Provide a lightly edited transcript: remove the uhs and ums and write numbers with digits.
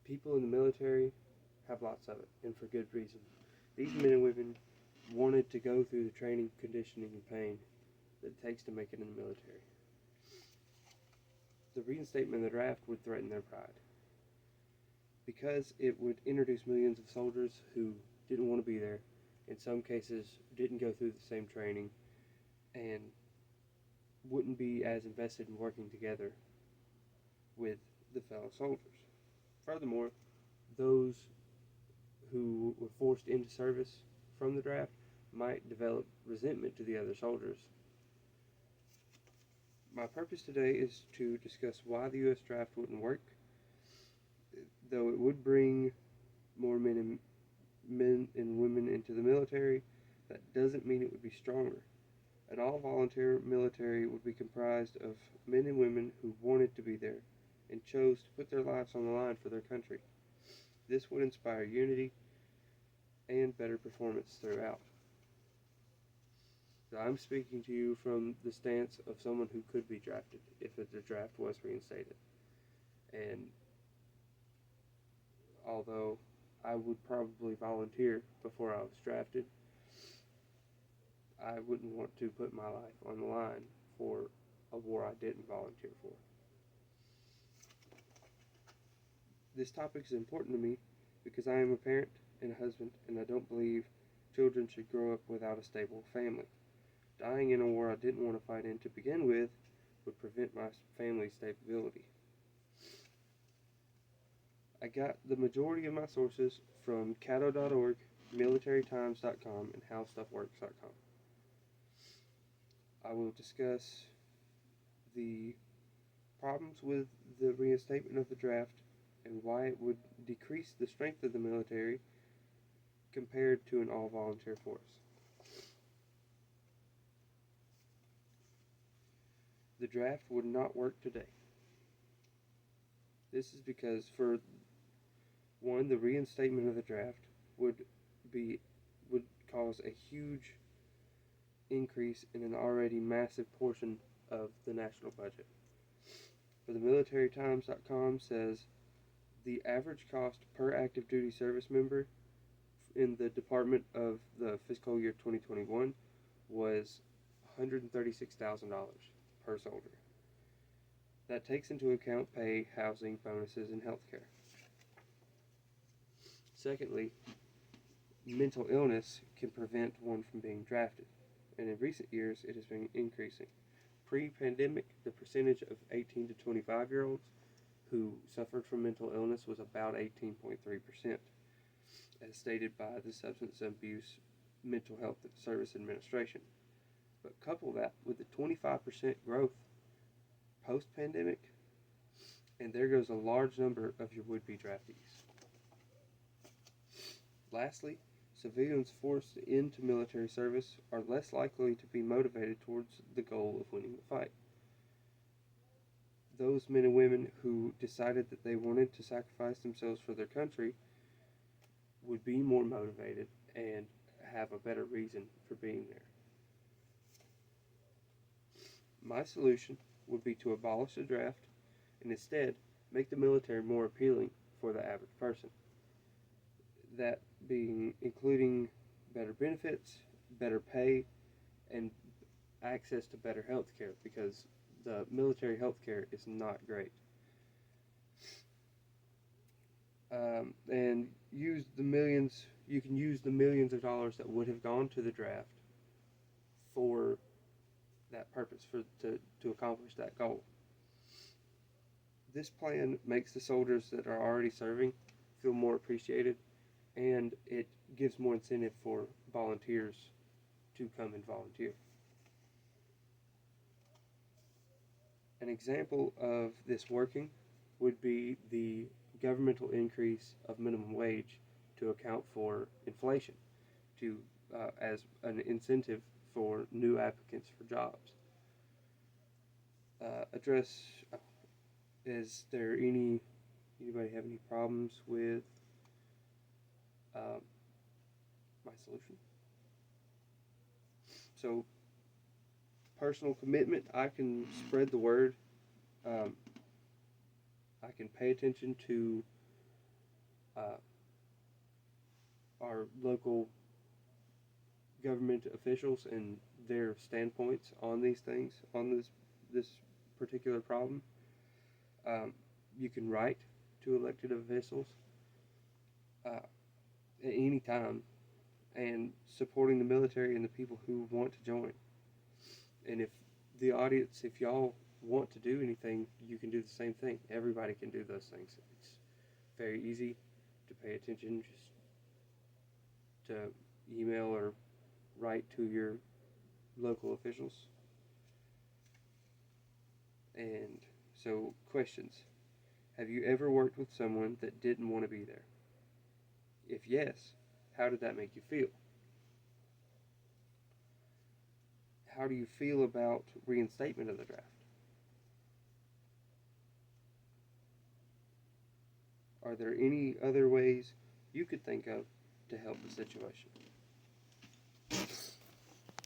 People in the military have lots of it, and for good reason. These men and women wanted to go through the training, conditioning, and pain that it takes to make it in the military. The reinstatement of the draft would threaten their pride because it would introduce millions of soldiers who didn't want to be there, in some cases didn't go through the same training, and wouldn't be as invested in working together with the fellow soldiers. Furthermore, those who were forced into service from the draft might develop resentment to the other soldiers. My purpose today is to discuss why the U.S. draft wouldn't work. Though it would bring more men and women into the military, that doesn't mean it would be stronger. An all-volunteer military would be comprised of men and women who wanted to be there and chose to put their lives on the line for their country. This would inspire unity and better performance throughout. So I'm speaking to you from the stance of someone who could be drafted if the draft was reinstated. And although I would probably volunteer before I was drafted, I wouldn't want to put my life on the line for a war I didn't volunteer for. This topic is important to me because I am a parent and a husband, and I don't believe children should grow up without a stable family. Dying in a war I didn't want to fight in to begin with would prevent my family's stability. I got the majority of my sources from Cato.org, militarytimes.com, and howstuffworks.com. I will discuss the problems with the reinstatement of the draft and why it would decrease the strength of the military compared to an all-volunteer force. The draft would not work today. This is because, for one, the reinstatement of the draft would cause a huge increase in an already massive portion of the national budget. For the militarytimes.com says the average cost per active duty service member in the department of the fiscal year 2021 was $136,000 per soldier. That takes into account pay, housing, bonuses, and health care. Secondly, mental illness can prevent one from being drafted, and in recent years it has been increasing. Pre-pandemic, the percentage of 18 to 25-year-olds who suffered from mental illness was about 18.3%, as stated by the Substance Abuse Mental Health Service Administration. But couple that with the 25% growth post-pandemic, and there goes a large number of your would-be draftees. Lastly, civilians forced into military service are less likely to be motivated towards the goal of winning the fight. Those men and women who decided that they wanted to sacrifice themselves for their country would be more motivated and have a better reason for being there. My solution would be to abolish the draft and instead make the military more appealing for the average person. That being including better benefits, better pay, and access to better health care, because the military health care is not great. And use the millions, you can use the millions of dollars that would have gone to the draft for that purpose, to accomplish that goal. This plan makes the soldiers that are already serving feel more appreciated, and it gives more incentive for volunteers to come and volunteer. An example of this working would be the governmental increase of minimum wage to account for inflation, as an incentive for new applicants for jobs. Is there anybody have any problems with my solution? So, personal commitment, I can spread the word. I can pay attention to uh, our local government officials and their standpoints on these things, on this particular problem. Um, you can write to elected officials at any time and supporting the military and the people who want to join. And if the audience, if y'all want to do anything, you can do the same thing. Everybody can do those things. It's very easy to pay attention, just to email or write to your local officials. And so, questions. Have you ever worked with someone that didn't want to be there? If yes, how did that make you feel? How do you feel about reinstatement of the draft? Are there any other ways you could think of to help the situation?